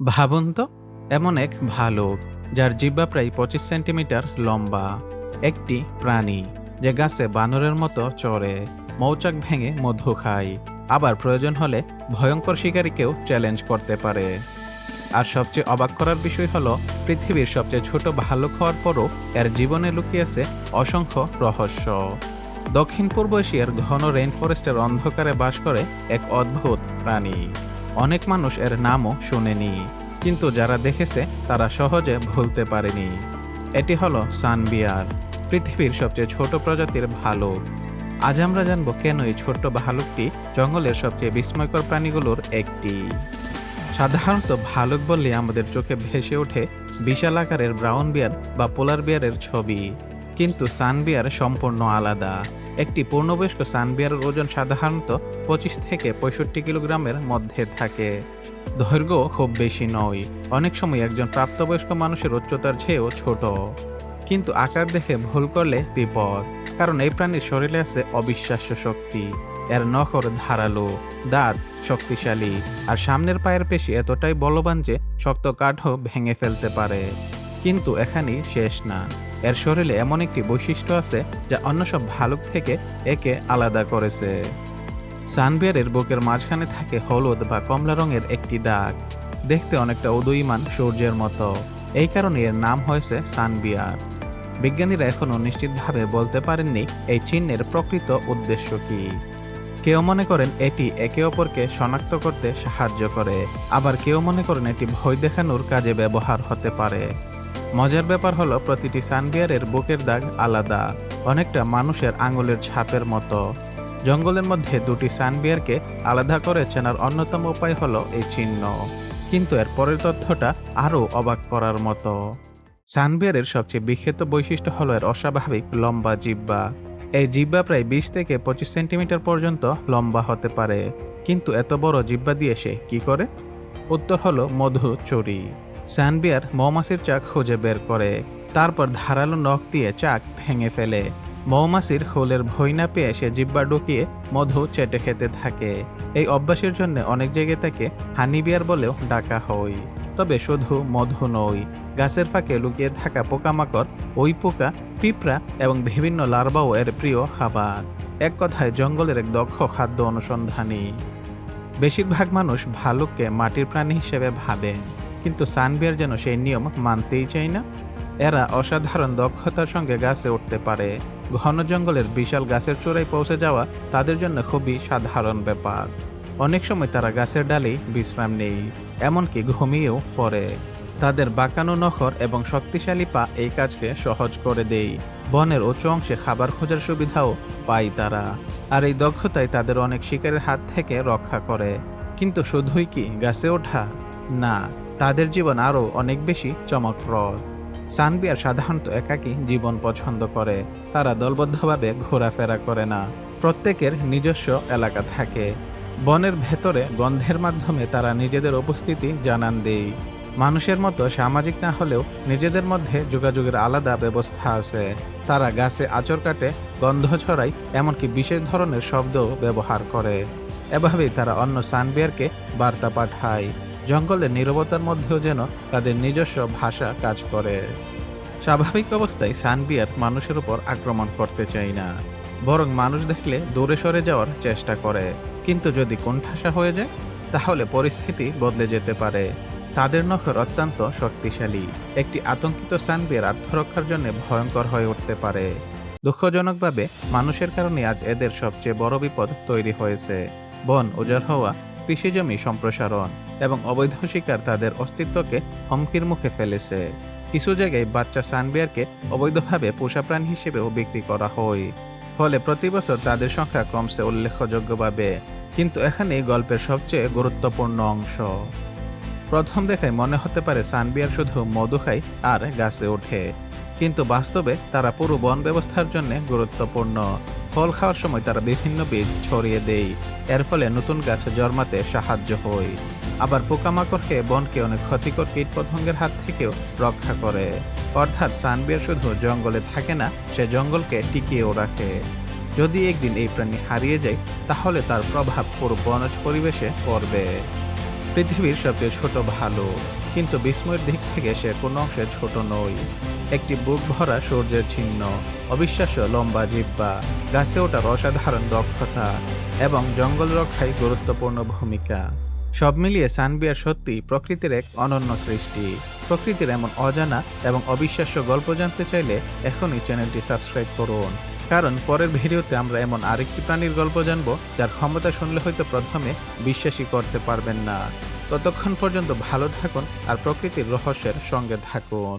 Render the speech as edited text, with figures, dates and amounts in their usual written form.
ভাবুন তো, এমন এক ভালুক যার জিহ্বা প্রায় 25 সেন্টিমিটার লম্বা, একটি প্রাণী যে গাছে বানরের মতো চড়ে, মৌচাক ভেঙে মধু খায়, আবার প্রয়োজন হলে ভয়ঙ্কর শিকারীকেও চ্যালেঞ্জ করতে পারে। আর সবচেয়ে অবাক করার বিষয় হলো, পৃথিবীর সবচেয়ে ছোট ভালুক হওয়ার পরও এর জীবনে লুকিয়ে আছে অসংখ্য রহস্য। দক্ষিণ পূর্ব এশিয়ার ঘন রেইন ফরেস্টের অন্ধকারে বাস করে এক অদ্ভুত প্রাণী। অনেক মানুষ এর নামও শুনেনি, কিন্তু যারা দেখেছে তারা সহজে ভুলতে পারেনি। এটি হলো সানবিয়ার, পৃথিবীর সবচেয়ে ছোট প্রজাতির ভালুক। আজ আমরা জানব কেন এই ছোট্ট ভালুকটি জঙ্গলের সবচেয়ে বিস্ময়কর প্রাণীগুলোর একটি। সাধারণত ভালুক বললে আমাদের চোখে ভেসে ওঠে বিশাল আকারের ব্রাউন বিয়ার বা পোলার বিয়ারের ছবি, কিন্তু সানবিয়ার সম্পূর্ণ আলাদা। একটি পূর্ণবয়স্ক সানবিয়ারের ওজন সাধারণত 25 থেকে 65 কিলোগ্রামের মধ্যে থাকে। দৈর্ঘ্য খুব বেশি নয়, অনেক সময় একজন প্রাপ্তবয়স্ক মানুষের উচ্চতার চেয়েও ছোট। কিন্তু আকার দেখে ভুল করলে বিপদ, কারণ এই প্রাণীর শরীরে আছে অবিশ্বাস্য শক্তি। এর নখর ধারালো, দাঁত শক্তিশালী, আর সামনের পায়ের পেশি এতটাই বলবান যে শক্ত কাঠও ভেঙে ফেলতে পারে। কিন্তু এখানেই শেষ না, এর শরীরে এমন একটি বৈশিষ্ট্য আছে যা অন্য সব ভালুক থেকে একে আলাদা করেছে। সানবিয়ারের বুকের মাঝখানে থাকে হলুদ বা কমলা রঙের একটি দাগ, দেখতে অনেকটা উদীয়মান সূর্যের মতো। এই কারণে এর নাম হয়েছে সানবিয়ার। বিজ্ঞানীরা এখনও নিশ্চিতভাবে বলতে পারেননি এই চিহ্নের প্রকৃত উদ্দেশ্য কী। কেউ মনে করেন এটি একে অপরকে শনাক্ত করতে সাহায্য করে, আবার কেউ মনে করেন এটি ভয় দেখানোর কাজে ব্যবহার হতে পারে। মজার ব্যাপার হলো, প্রতিটি সানবিয়ারের বুকের দাগ আলাদা, অনেকটা মানুষের আঙুলের ছাপের মতো। জঙ্গলের মধ্যে দুটি সানবিয়ারকে আলাদা করে চেনার অন্যতম উপায় হলো এই চিহ্ন। কিন্তু এর পরের তথ্যটা আরও অবাক করার মতো। সানবিয়ারের সবচেয়ে বিখ্যাত বৈশিষ্ট্য হলো এর অস্বাভাবিক লম্বা জিহ্বা। এই জিহ্বা প্রায় 20 থেকে 25 সেন্টিমিটার পর্যন্ত লম্বা হতে পারে। কিন্তু এত বড় জিহ্বা দিয়ে সে কি করে? উত্তর হলো মধু চুরি। সানবিয়ার মৌমাছির চাক খুঁজে বের করে, তারপর ধারালো নখ দিয়ে চাক ভেঙে ফেলে। মৌমাছির খোলের ভয় না পেয়ে সে জিহ্বা ঢুকিয়ে মধু চেটে খেতে থাকে। এই অভ্যাসের জন্য অনেক জায়গায় তাকে হানিবিয়ার বলেও ডাকা হয়। তবে শুধু মধু নয়, গাছের ফাঁকে লুকিয়ে থাকা পোকামাকড়, ওই পোকা, পিঁপড়া এবং বিভিন্ন লার্ভাও এর প্রিয় খাবার। এক কথায় জঙ্গলের এক দক্ষ খাদ্য অনুসন্ধানী। বেশিরভাগ মানুষ ভালুককে মাটির প্রাণী হিসেবে ভাবেন, কিন্তু সানবিয়ার যেন সেই নিয়ম মানতেই চায় না। এরা অসাধারণ দক্ষতার সঙ্গে গাছে উঠতে পারে। ঘন জঙ্গলের বিশাল গাছের চূড়ায় পৌঁছে যাওয়া তাদের জন্য খুবই সাধারণ ব্যাপার। অনেক সময় তারা গাছের ডালেই বিশ্রাম নেই, এমনকি ঘুমিয়েও পড়ে। তাদের বাঁকানো নখর এবং শক্তিশালী পা এই কাজকে সহজ করে দেয়। বনের উঁচু অংশে খাবার খোঁজার সুবিধাও পায় তারা, আর এই দক্ষতাই তাদের অনেক শিকারের হাত থেকে রক্ষা করে। কিন্তু শুধুই কি গাছে ওঠা? না, তাদের জীবন আরও অনেক বেশি চমকপ্রদ। সানবিয়ার সাধারণত একাকী জীবন পছন্দ করে। তারা দলবদ্ধভাবে ঘোরাফেরা করে না, প্রত্যেকের নিজস্ব এলাকা থাকে। বনের ভেতরে গন্ধের মাধ্যমে তারা নিজেদের উপস্থিতি জানান দেয়। মানুষের মতো সামাজিক না হলেও নিজেদের মধ্যে যোগাযোগের আলাদা ব্যবস্থা আছে। তারা গাছে আঁচড় কাটে, গন্ধ ছড়ায়, এমনকি বিশেষ ধরনের শব্দও ব্যবহার করে। এভাবেই তারা অন্য সানবিয়ারকে বার্তা পাঠায়। জঙ্গলের নীরবতার মধ্যেও যেন তাদের নিজস্ব ভাষা কাজ করে। স্বাভাবিক অবস্থায় সানবিয়ার মানুষের উপর আক্রমণ করতে চায় না, বরং মানুষ দেখলে দূরে সরে যাওয়ার চেষ্টা করে। কিন্তু যদি কোণঠাসা হয়ে যায়, তাহলে পরিস্থিতি বদলে যেতে পারে। তাদের নখর অত্যন্ত শক্তিশালী। একটি আতঙ্কিত সানবিয়ার আত্মরক্ষার জন্য ভয়ঙ্কর হয়ে উঠতে পারে। দুঃখজনকভাবে মানুষের কারণে আজ এদের সবচেয়ে বড় বিপদ তৈরি হয়েছে। বন উজাড় হওয়া, কৃষিজমি সম্প্রসারণ এবং অবৈধ শিকার তাদের অস্তিত্বকে হুমকির মুখে ফেলেছে। কিছু জায়গায় বাচ্চা সানবিয়ারকে অবৈধভাবে পোষা প্রাণী হিসেবেও বিক্রি করা হয়, ফলে প্রতি বছর তাদের সংখ্যা কমছে উল্লেখযোগ্যভাবে। কিন্তু এখানেই গল্পের সবচেয়ে গুরুত্বপূর্ণ অংশ। প্রথম দেখায় মনে হতে পারে সানবিয়ার শুধু মধু খায় আর গাছে ওঠে, কিন্তু বাস্তবে তারা পুরো বন ব্যবস্থার জন্য গুরুত্বপূর্ণ। ফল খাওয়ার সময় তারা বিভিন্ন বীজ ছড়িয়ে দেয়, এর ফলে নতুন গাছ জন্মাতে সাহায্য হয়। আবার পোকামাকড় খেয়ে বনকে অনেক ক্ষতিকর কীটপতঙ্গের হাত থেকেও রক্ষা করে। অর্থাৎ সানবিয়ার শুধু জঙ্গলে থাকে না, সে জঙ্গলকে টিকিয়েও রাখে। যদি একদিন এই প্রাণী হারিয়ে যায়, তাহলে তার প্রভাব পুরো বনজ পরিবেশে পড়বে। পৃথিবীর সবচেয়ে ছোট ভালুক, কিন্তু বিস্ময়ের দিক থেকে সে কোনো অংশে ছোট নয়। একটি বুক ভরা সূর্যের চিহ্ন, অবিশ্বাস্য লম্বা জিহ্বা, গাছে ওঠার অসাধারণ দক্ষতা এবং জঙ্গল রক্ষায় গুরুত্বপূর্ণ ভূমিকা। সব মিলিয়ে সানবিয়ার সত্যি প্রকৃতির এক অনন্য সৃষ্টি। প্রকৃতির এমন অজানা এবং অবিশ্বাস্য গল্প জানতে চাইলে এখনই চ্যানেলটি সাবস্ক্রাইব করুন, কারণ পরের ভিডিওতে আমরা এমন আরেকটি প্রাণীর গল্প জানব যার ক্ষমতা শুনলে হয়তো প্রথমে বিশ্বাসই করতে পারবেন না। ততক্ষণ পর্যন্ত ভালো থাকুন আর প্রকৃতির রহস্যের সঙ্গে থাকুন।